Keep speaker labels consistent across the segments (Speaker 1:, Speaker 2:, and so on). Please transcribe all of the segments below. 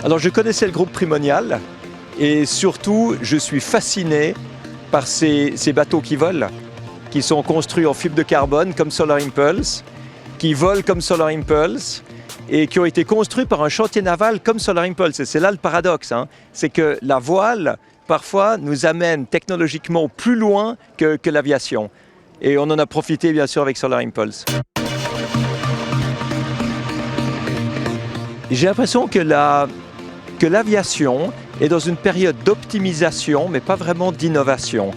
Speaker 1: Alors je connaissais le groupe Primonial et surtout je suis fasciné par ces bateaux qui volent, qui sont construits en fibre de carbone comme Solar Impulse, qui volent comme Solar Impulse et qui ont été construits par un chantier naval comme Solar Impulse. Et c'est là le paradoxe, hein, c'est que la voile parfois nous amène technologiquement plus loin que l'aviation. Et on en a profité bien sûr avec Solar Impulse. J'ai l'impression que l'aviation est dans une période d'optimisation, mais pas vraiment d'innovation.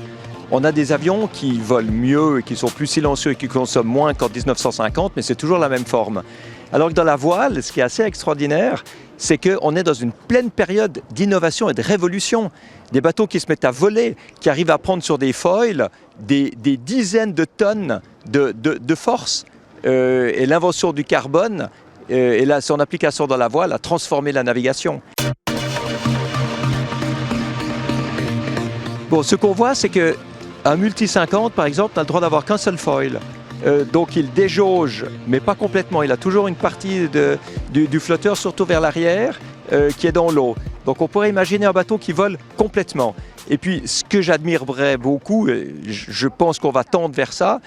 Speaker 1: On a des avions qui volent mieux et qui sont plus silencieux et qui consomment moins qu'en 1950, mais c'est toujours la même forme. Alors que dans la voile, ce qui est assez extraordinaire, c'est qu'on est dans une pleine période d'innovation et de révolution. Des bateaux qui se mettent à voler, qui arrivent à prendre sur des foils des dizaines de tonnes de force. Et l'invention du carbone et là, son application dans la voile a transformé la navigation. Bon, ce qu'on voit, c'est qu'un multi 50, par exemple, n'a le droit d'avoir qu'un seul foil. Donc il déjauge, mais pas complètement. Il a toujours une partie du flotteur, surtout vers l'arrière, qui est dans l'eau. Donc on pourrait imaginer un bateau qui vole complètement. Et puis ce que j'admirerais beaucoup, je pense qu'on va tendre vers ça,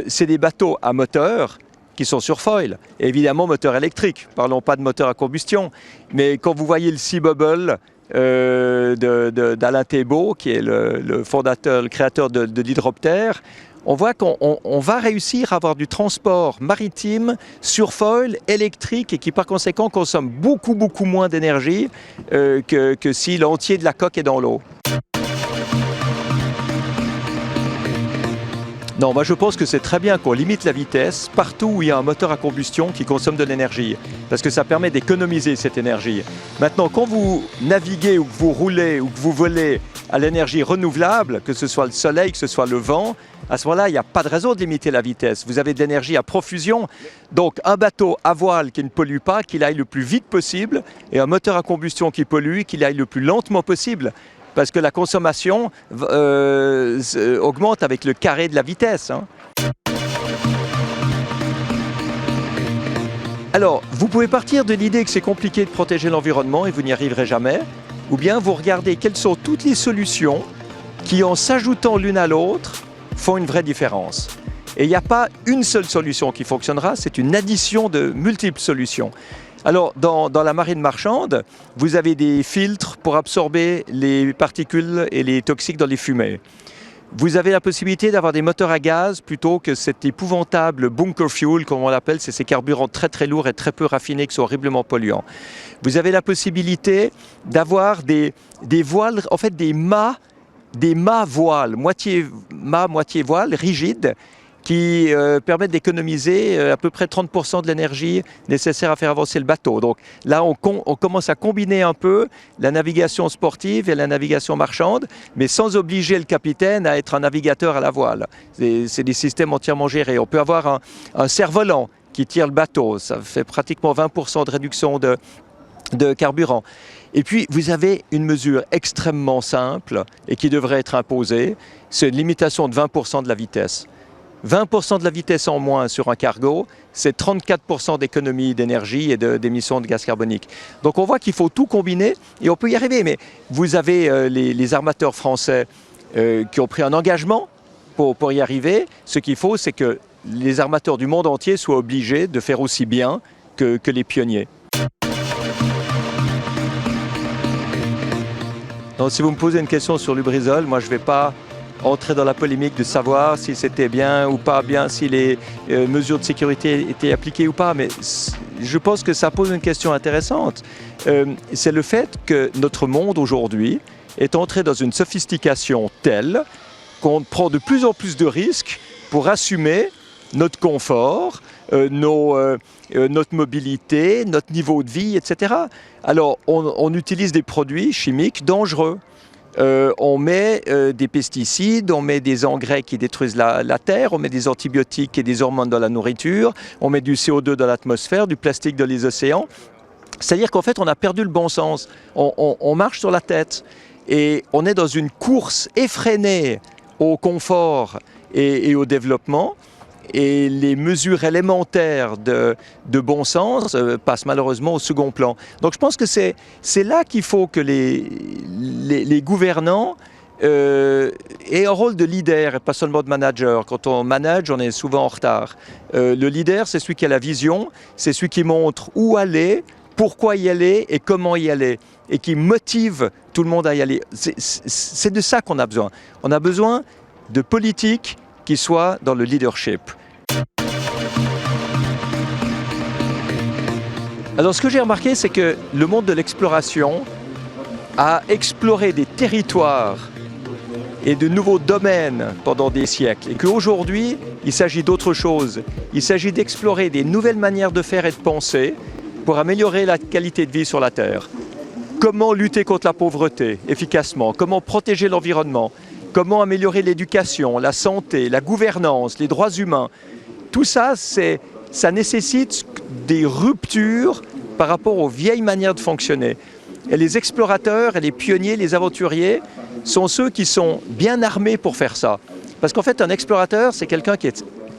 Speaker 1: c'est des bateaux à moteur qui sont sur foil. Et évidemment moteur électrique, parlons pas de moteur à combustion. Mais quand vous voyez le Sea Bubble d'Alain Thébault, qui est le fondateur, le créateur de l'hydroptère, on voit qu'on va réussir à avoir du transport maritime sur foil électrique et qui par conséquent consomme beaucoup moins d'énergie que si l'entier de la coque est dans l'eau. Non, moi je pense que c'est très bien qu'on limite la vitesse partout où il y a un moteur à combustion qui consomme de l'énergie, parce que ça permet d'économiser cette énergie. Maintenant, quand vous naviguez ou que vous roulez ou que vous volez à l'énergie renouvelable, que ce soit le soleil, que ce soit le vent, à ce moment-là, il n'y a pas de raison de limiter la vitesse. Vous avez de l'énergie à profusion. Donc un bateau à voile qui ne pollue pas, qu'il aille le plus vite possible, et un moteur à combustion qui pollue, qu'il aille le plus lentement possible. Parce que la consommation augmente avec le carré de la vitesse. Hein. Alors, vous pouvez partir de l'idée que c'est compliqué de protéger l'environnement et vous n'y arriverez jamais. Ou bien vous regardez quelles sont toutes les solutions qui, en s'ajoutant l'une à l'autre, font une vraie différence. Et il n'y a pas une seule solution qui fonctionnera, c'est une addition de multiples solutions. Alors, dans la marine marchande, vous avez des filtres pour absorber les particules et les toxiques dans les fumées. Vous avez la possibilité d'avoir des moteurs à gaz plutôt que cet épouvantable bunker fuel, comme on l'appelle, c'est ces carburants très lourds et très peu raffinés qui sont horriblement polluants. Vous avez la possibilité d'avoir des voiles, en fait des mâts voiles, moitié mât, moitié voile, rigides, qui permettent d'économiser à peu près 30% de l'énergie nécessaire à faire avancer le bateau. Donc là, on commence à combiner un peu la navigation sportive et la navigation marchande, mais sans obliger le capitaine à être un navigateur à la voile. C'est des systèmes entièrement gérés. On peut avoir un cerf-volant qui tire le bateau. Ça fait pratiquement 20% de réduction de carburant. Et puis, vous avez une mesure extrêmement simple et qui devrait être imposée, c'est une limitation de 20% de la vitesse. 20% de la vitesse en moins sur un cargo, c'est 34% d'économie d'énergie et d'émissions de gaz carbonique. Donc on voit qu'il faut tout combiner et on peut y arriver. Mais vous avez les armateurs français qui ont pris un engagement pour y arriver. Ce qu'il faut, c'est que les armateurs du monde entier soient obligés de faire aussi bien que les pionniers. Donc si vous me posez une question sur Lubrizol, moi je ne vais pas entrer dans la polémique de savoir si c'était bien ou pas bien, si les mesures de sécurité étaient appliquées ou pas, mais je pense que ça pose une question intéressante. C'est le fait que notre monde aujourd'hui est entré dans une sophistication telle qu'on prend de plus en plus de risques pour assumer notre confort, notre mobilité, notre niveau de vie, etc. Alors on utilise des produits chimiques dangereux. On met des pesticides, on met des engrais qui détruisent la terre, on met des antibiotiques et des hormones dans la nourriture, on met du CO2 dans l'atmosphère, du plastique dans les océans. C'est-à-dire qu'en fait, on a perdu le bon sens. On marche sur la tête et on est dans une course effrénée au confort et au développement et les mesures élémentaires de bon sens passent malheureusement au second plan. Donc je pense que c'est là qu'il faut que les gouvernants aient un rôle de leader et pas seulement de manager. Quand on manage, on est souvent en retard. Le leader, c'est celui qui a la vision, c'est celui qui montre où aller, pourquoi y aller et comment y aller, et qui motive tout le monde à y aller. C'est de ça qu'on a besoin. On a besoin de politiques qui soient dans le leadership. Alors ce que j'ai remarqué, c'est que le monde de l'exploration a exploré des territoires et de nouveaux domaines pendant des siècles, et qu'aujourd'hui, il s'agit d'autre chose. Il s'agit d'explorer des nouvelles manières de faire et de penser pour améliorer la qualité de vie sur la Terre. Comment lutter contre la pauvreté efficacement, comment protéger l'environnement, comment améliorer l'éducation, la santé, la gouvernance, les droits humains. Tout ça, ça nécessite des ruptures par rapport aux vieilles manières de fonctionner. Et les explorateurs et les pionniers, les aventuriers, sont ceux qui sont bien armés pour faire ça. Parce qu'en fait, un explorateur, c'est quelqu'un qui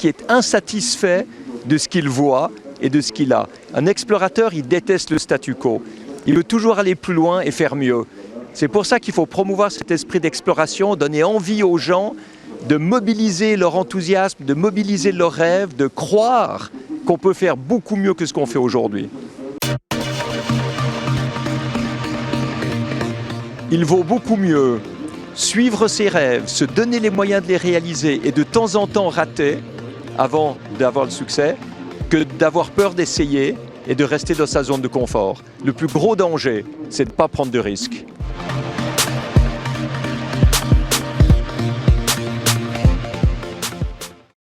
Speaker 1: est insatisfait de ce qu'il voit et de ce qu'il a. Un explorateur, il déteste le statu quo. Il veut toujours aller plus loin et faire mieux. C'est pour ça qu'il faut promouvoir cet esprit d'exploration, donner envie aux gens de mobiliser leur enthousiasme, de mobiliser leurs rêves, de croire qu'on peut faire beaucoup mieux que ce qu'on fait aujourd'hui. Il vaut beaucoup mieux suivre ses rêves, se donner les moyens de les réaliser et de temps en temps rater avant d'avoir le succès, que d'avoir peur d'essayer et de rester dans sa zone de confort. Le plus gros danger, c'est de ne pas prendre de risques.